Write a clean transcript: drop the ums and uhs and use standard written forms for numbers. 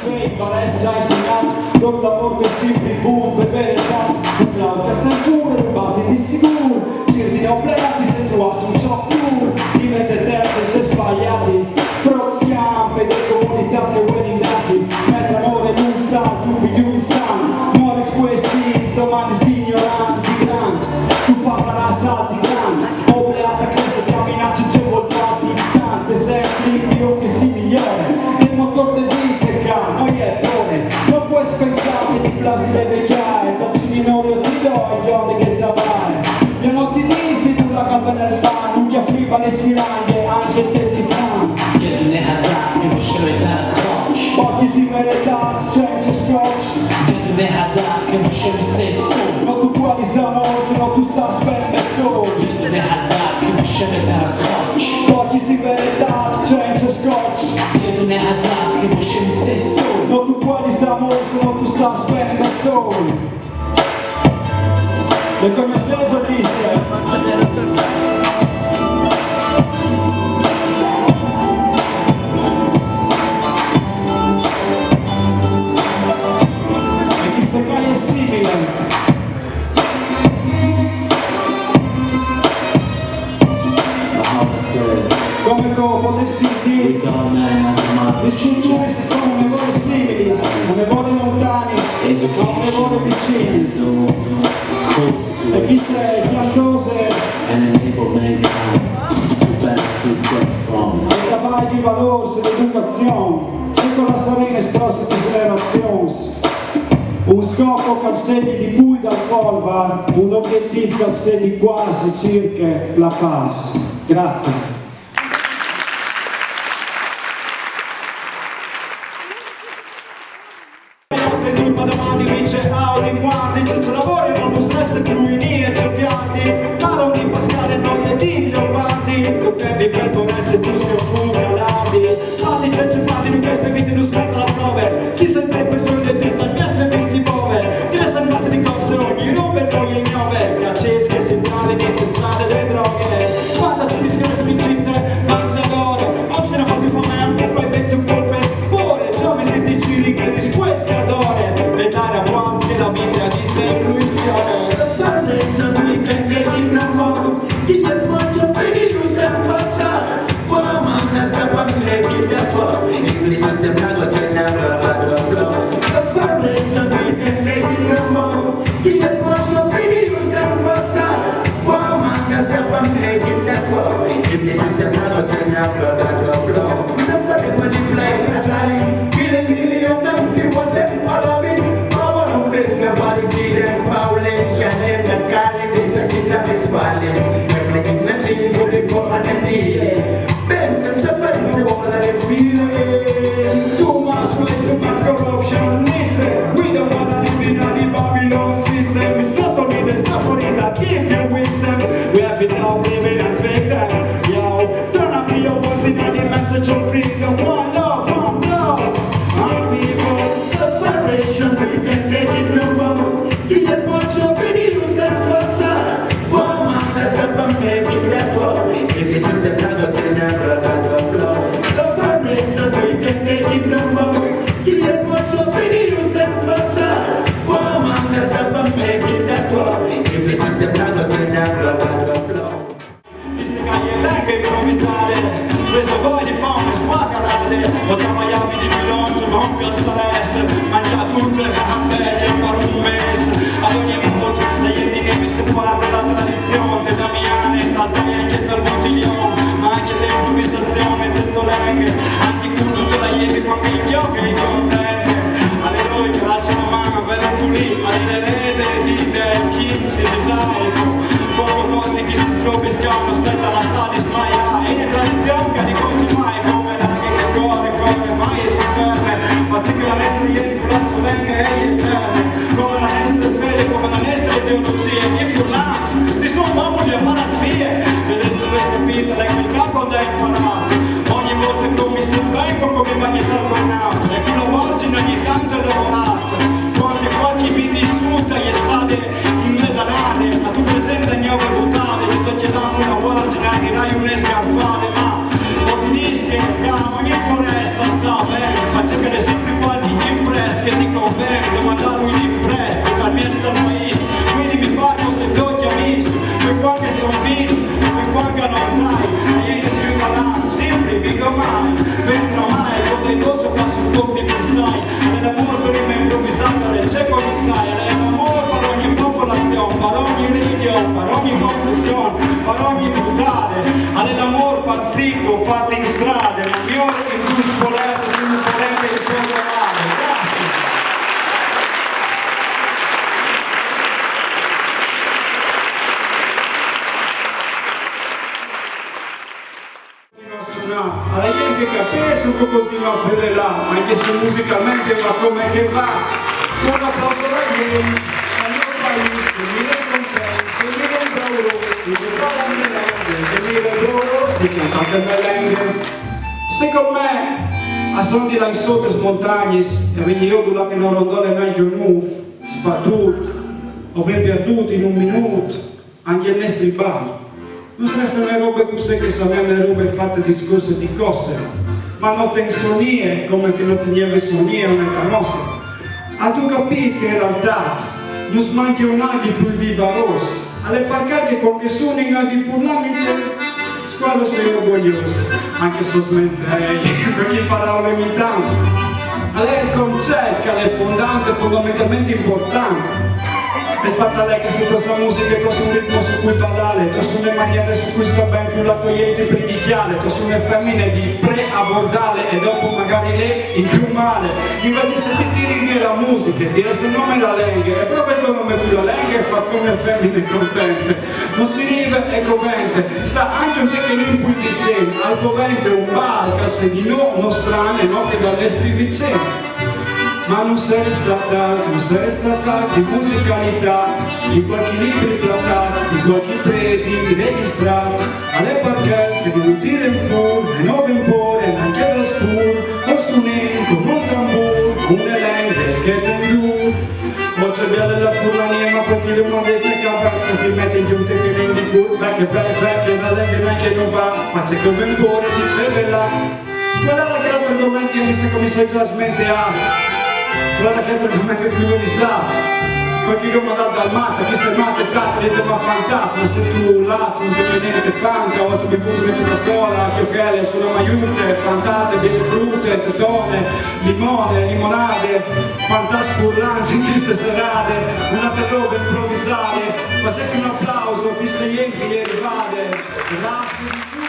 fake, palestra e segnati, con l'amor che si privù per verità, un cloud che sta in cura, rubati di sicuro, giri di obbligati, se trovasse un ciò più, diventa terzo e c'è sbagliati, proxiam, per le comunità che vuoi dati, mentre amore in un sta, tubi di un sta, muori questi, domani di ignoranti, grandi, tu fa la salti grandi, obbligata che se camminacci c'è voltati, tante sempre io che si migliore, il motore di vita che noi è tone, non puoi pensare di plasi le vecchiaie, da ciminore ti do gli odi che travare, le notti disti tu la campana del pan, non ti affriva le siranghe, anche te ti fanno. Jedne hadaki musimy teraz skończyć. Occhi sti verità, c'è scotch. Jedne hadaki musimy se sól. No tu puoi zdamorsi, no tu sta spende solo. Jedne hadaki musimy teraz skończyć. Occhi sti verità, c'è scotch. Jedne hadaki musimy se sól. No tu puoi zdamorsi, no tu sta spende solo. Le conoscenze soliste. Come dopo potessi dire, le strutture sono nevole simili, nevole lontani, non nevole vicini. Le piste piantose e cavalli di valori dell'educazione, cerco la serena esprossa di generazioni. Un scopo calzedi di pui dal polvar, un obiettivo calzedi quasi circa la paz. Grazie. Ma domani vince Audi, guardi, senza lavoro non lo stress più in e cerchiati, parlo di Pascale, noi e di Leopardi, con tempi per Torrenze, tu schioffu, galardi, fatti cercati di queste vite non spetta la prove, si sente per sogno e tenta il SMI si muove, che sono base di corse ogni robe noi e ignove, cacesche, si entrare, niente strade, le droghe, fantaci di scherzi vincite, ma se adoro, non c'è una fase fa me, anche poi penso un po' per cuore, ciò mi senti giri che risposte adore. Dare a quanti la vita di semplizione. The foundation we can take it no more. In the bunch of videos that pass out. For a man that's the family, give that one. In the system, now I can never have a flow. The foundation we can take it no more. In the bunch of videos that pass out. For a man that's the family, give that one. In the system, now I can never have a flow. Never play the side. Killing million and few of them all of it. Nobody did them violent, can them the garden, they said it that is violent. Everything nothing to the go and them need. Benz and suffering, all of them feeling. Too much waste, too much corruption, listen. We don't wanna live in a Babylon system. It's not only the suffering that give you wisdom. We have it now, living as victim. Yo, turn up your words in the message of freedom. One love, one love. Our people, separation, we can take it no more. You get what your videos that was sad. One man that's up and make it that way. If this is the plan, can never have a flow. Separation, we can take it no more. You get what your videos that was sad. One man that's up and make it that way. If this is the plan, can never have a flow. Queste caglie lenghe che non mi sale. Questo poi di fame spaccarate. Ho travagliato di bilancio, non più stress. Mangia tutte le cappelle per un mese. Ad ogni minuto, da ieri che si parla la tradizione damiane, tanto anche dal bottiglione, ma anche dell'improvvisazione, detto lenghe, anche con tutto da ieri con gli occhi contenti. Alleluia, calcio la mano, vedo pulì, all'erede di del King si disastro. Poco conti che si strobiscano, aspetta la sala smaia, e le tradizioni che continuai come l'aghe che corre mai e si ferma, ma c'è che la nostra ieri con la solenga e gli eterni, come la nostra fede, come la nostra ideologia, e furlanze, di sono uomo di malattie, e adesso avete capito, lei quel capo da imparato, ogni volta che mi si vengo come bagnetta al cornato, e quello oggi ogni tanto è lavorato, qualche video insulta gli strade in le danate, ma tu presenta il mio buttare, che ti chiediamo una guardia, dirai un scarfale, ma non ti dischi che ogni foresta sta bene, ma c'è che ne sempre qualche não vem, demandar lui de presto, a mestra no is, quindi mi farmo se tocchi amici, fui qualche sorriso, fui qualche non dai, a gente si impara, sempre mica mai, pentra mai, quando hai cosa faccio un po' di freestyle, l'amore per me improvvisata, c'è come sai, l'amore per ogni popolazione, per ogni regione, per ogni confusione, per ogni brutale, l'amore per frigo, fatto in strada, ma mio in più spoleto, più volente il fondo male, grazie. Alla gente che capisce che continua a fare là, anche se musicalmente va come che va. Un applauso da gente, al mio paese, che mi ricontento, che mi ricontento, che mi ricontento, che mi ricontento, che cantate melenghe. Secondo me, a sono di là in sotto le montagne, e quindi io là che non rondole neanche un muff, sbattuto, o ben perduto in un minuto, anche il nostro bar. Non sono le robe così che sappiamo le robe fatte discorse di cose, ma non tensonie come che non teneva sonie non è nostra. Ha tu capito che in realtà non smanca un anno più vivaroso, alle parcare che qualche suono in di furlami squadro sei orgoglioso, anche se smentei, perché parole mi tanto. È il concetto che è fondante, fondamentalmente importante. Il fatto è che se questa musica è un ritmo su cui ballare, su una maniera su cui sta ben più la togliente predichiale, su una femmine di pre-abordale e dopo magari lei in più male. Invece se ti tiri via la musica e diresti nome la lengua, e proprio il nome più la lengua e fa più una femmine contente. Non si rive e covente, sta anche un tecnico in cui vicino, al covente un bar, che se di no, non strane, no che dall'estri vicino. Ma non sarà stata di musicalità, di qualche libri placati, di qualche preti registrati, alle parquet che devo tirare in fuori, e non impore, neanche da scuro, o su con un tamburo, un elenco che tendur. Oggi via della furlania, ma pochi le monete che cavaccia si mette in giunte che ne di curva, che la lente neanche non va, ma c'è come impore di fede là. Quella è la che domani mi sa come sei già smenteato. Guarda che altro come che più mi slato, qualche nome dal matta, queste matte tante, dite ma fantato, ma se tu là, tu non ti niente fanta, o tu bevuto una Coca-Cola, chiocchele, sulle maiute, fantate, belle frutte, tetone, limone, limonade, fantasfurlanze in queste serate, una roba improvvisare, facete un applauso, queste ieri arrivate, grazie di più.